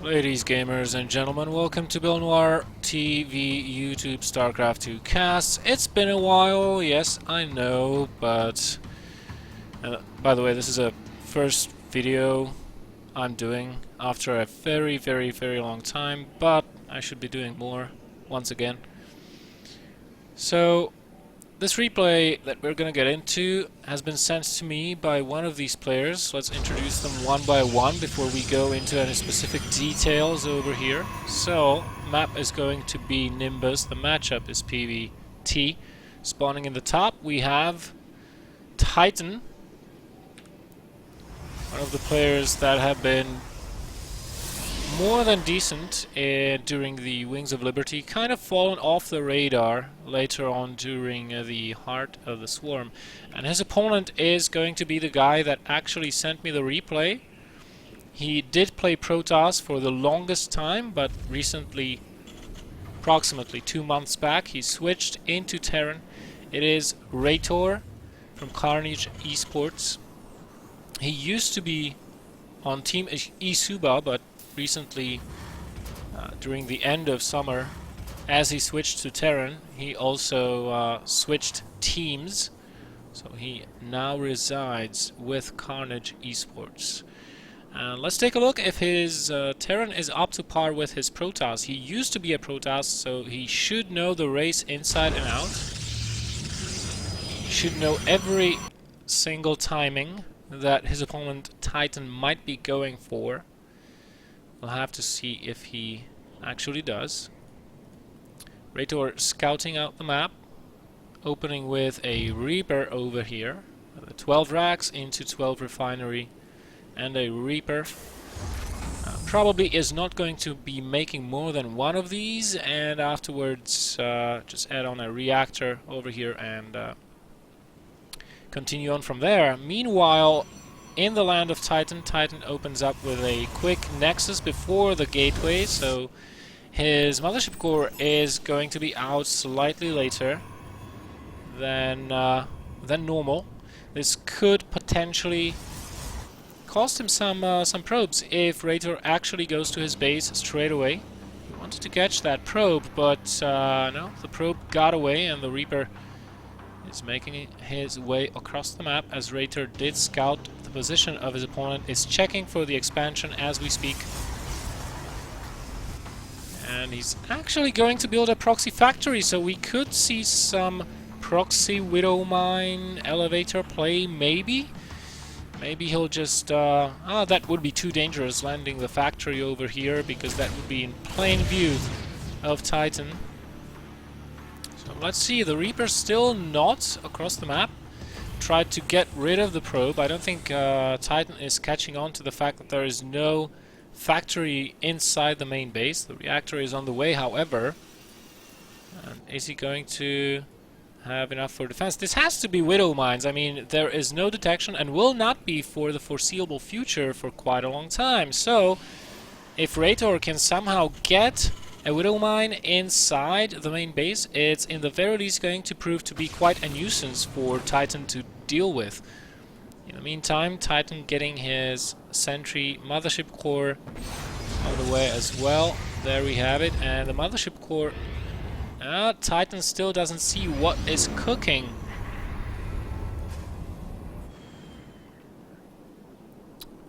Ladies, gamers, and gentlemen, welcome to BelleNOiR TV YouTube Starcraft 2 cast. It's been a while, yes, I know, but by the way, this is a first video I'm doing after a very long time, but I should be doing more once again. So, this replay that we're gonna get into has been sent to me by one of these players. Let's introduce them one by one before we go into any specific details over here. So, map is going to be Nimbus, the matchup is PvT. Spawning in the top, we have Titan, one of the players that have been more than decent during the Wings of Liberty, kind of fallen off the radar later on during the Heart of the Swarm. And his opponent is going to be the guy that actually sent me the replay. He did play Protoss for the longest time, but recently, approximately 2 months back, he switched into Terran. It is Reitor from Carnage Esports. He used to be on Team Isuba, but recently, during the end of summer, as he switched to Terran, he also switched teams. So he now resides with Carnage Esports. Let's take a look if his Terran is up to par with his Protoss. He used to be a Protoss, so he should know the race inside and out. He should know every single timing that his opponent Titan might be going for. We'll have to see if he actually does. Reitor scouting out the map, opening with a Reaper over here. 12 racks into 12 refinery and a Reaper. Probably is not going to be making more than one of these, and afterwards just add on a reactor over here and continue on from there. Meanwhile, in the land of Titan, Titan opens up with a quick Nexus before the gateway, so his Mothership Core is going to be out slightly later than normal. This could potentially cost him some probes if Reitor actually goes to his base straight away. He wanted to catch that probe, but no, the probe got away, and the Reaper is making his way across the map as Reitor did scout the position of his opponent, is checking for the expansion as we speak. And he's actually going to build a proxy factory, so we could see some proxy Widow Mine elevator play, maybe? Maybe he'll just... that would be too dangerous, landing the factory over here, because that would be in plain view of Titan. Let's see, the Reaper's still not across the map. Tried to get rid of the probe. I don't think Titan is catching on to the fact that there is no factory inside the main base. The reactor is on the way, however. And is he going to have enough for defense? This has to be Widow Mines. I mean, there is no detection and will not be for the foreseeable future for quite a long time. So, if Reitor can somehow get a Widow Mine inside the main base, it's in the very least going to prove to be quite a nuisance for Titan to deal with. In the meantime, Titan getting his Sentry Mothership Core out of the way as well. There we have it, and the Mothership Core... Titan still doesn't see what is cooking.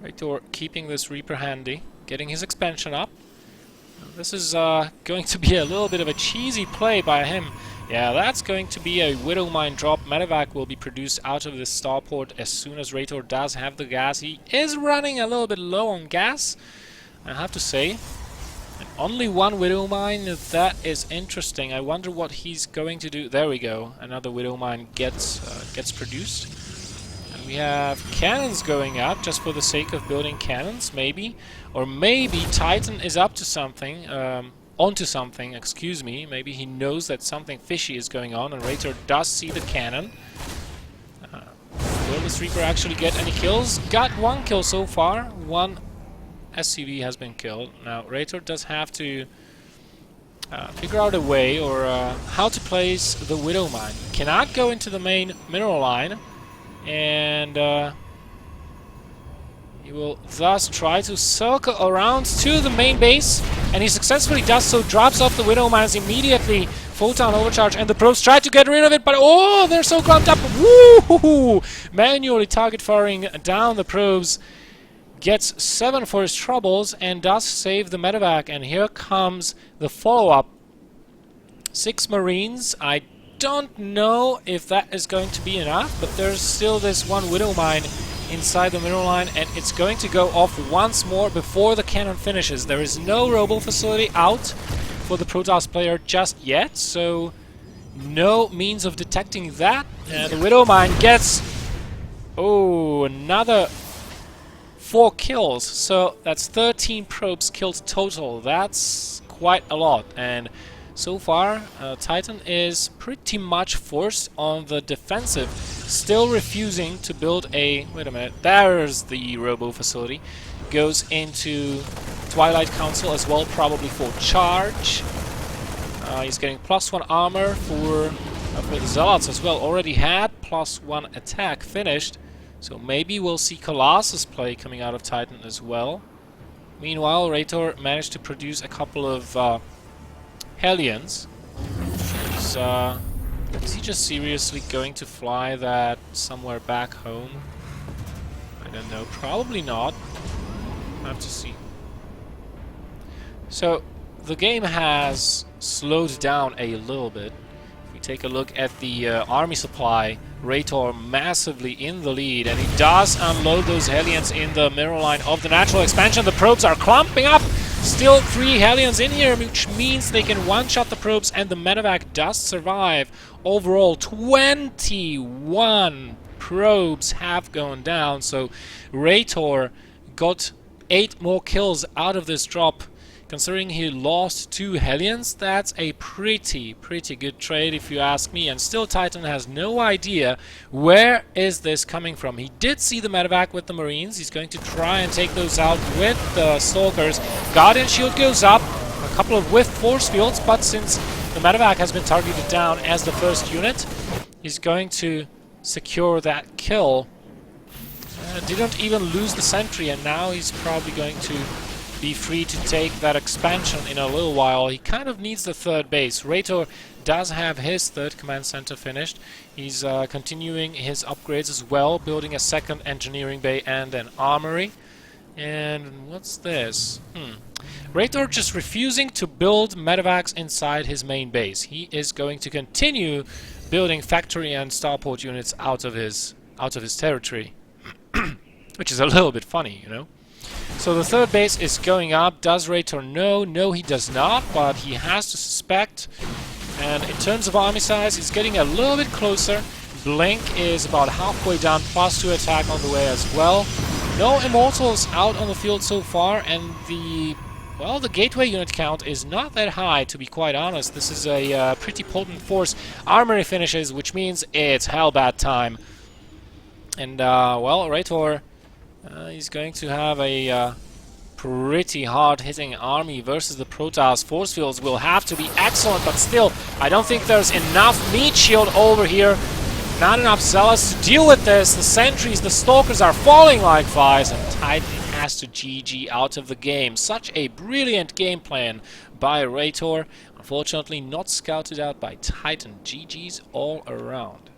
Reitor keeping this Reaper handy, getting his expansion up. This is going to be a little bit of a cheesy play by him. Yeah, that's going to be a Widow Mine drop. Medevac will be produced out of this starport as soon as Reitor does have the gas. He is running a little bit low on gas, I have to say. And only one Widow Mine, that is interesting. I wonder what he's going to do. There we go. Another Widow Mine gets produced. And we have cannons going up just for the sake of building cannons, maybe. Or maybe Titan is up to something, onto something, excuse me. Maybe he knows that something fishy is going on, and Reitor does see the cannon. Will this Reaper actually get any kills? Got one kill so far. One SCV has been killed. Now, Reitor does have to figure out a way, or how to place the Widow Mine. He cannot go into the main mineral line, and... He will thus try to circle around to the main base, and he successfully does so, drops off the Widow Mines immediately. Photon overcharge, and the probes try to get rid of it, but oh, they're so clumped up. Woo! Manually target firing down the probes. Gets 7 for his troubles, and does save the medevac. And here comes the follow-up. 6 Marines. I don't know if that is going to be enough, but there's still this one Widow Mine inside the mineral line, and it's going to go off once more before the cannon finishes. There is no robo facility out for the Protoss player just yet, so no means of detecting that. And the Widow Mine gets another 4 kills, so that's 13 probes killed total. That's quite a lot, and so far Titan is pretty much forced on the defensive, still refusing to build a... wait a minute, there's the robo facility. Goes into Twilight Council as well, probably for charge. He's getting +1 armor for the Zealots as well. Already had +1 attack finished, so maybe we'll see Colossus play coming out of Titan as well. Meanwhile, Reitor managed to produce a couple of Hellions. Is he just seriously going to fly that somewhere back home? I don't know. Probably not. I have to see. So, the game has slowed down a little bit. If we take a look at the army supply, Reitor massively in the lead, and he does unload those Hellions in the mineral line of the natural expansion. The probes are clumping up. Still 3 Hellions in here, which means they can one-shot the probes, and the medevac does survive. Overall, 21 probes have gone down, so Reitor got 8 more kills out of this drop. Considering he lost 2 Hellions, that's a pretty good trade if you ask me, and still Titan has no idea where is this coming from. He did see the medevac with the Marines. He's going to try and take those out with the Stalkers. Guardian Shield goes up, a couple of whiff force fields, but since the medevac has been targeted down as the first unit, he's going to secure that kill. Didn't even lose the sentry, and now he's probably going to be free to take that expansion in a little while. He kind of needs the 3rd base. Reitor does have his 3rd command center finished. He's continuing his upgrades as well, building a 2nd engineering bay and an armory. And what's this? Reitor just refusing to build medevacs inside his main base. He is going to continue building factory and starport units out of his territory. Which is a little bit funny, you know. So the 3rd base is going up. Does Reitor know? No, he does not, but he has to suspect. And in terms of army size, he's getting a little bit closer. Blink is about halfway down, +2 attack on the way as well. No Immortals out on the field so far, and the gateway unit count is not that high, to be quite honest. This is a pretty potent force. Armory finishes, which means it's Hellbat time. And, Reitor... he's going to have a pretty hard-hitting army versus the Protoss. Force fields will have to be excellent, but still, I don't think there's enough meat shield over here. Not enough Zealots to deal with this. The sentries, the Stalkers are falling like flies, and Titan has to GG out of the game. Such a brilliant game plan by Reitor. Unfortunately, not scouted out by Titan. GG's all around.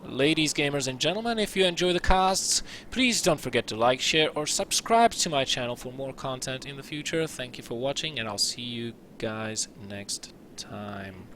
Ladies, gamers and gentlemen, if you enjoy the casts, please don't forget to like, share or subscribe to my channel for more content in the future. Thank you for watching, and I'll see you guys next time.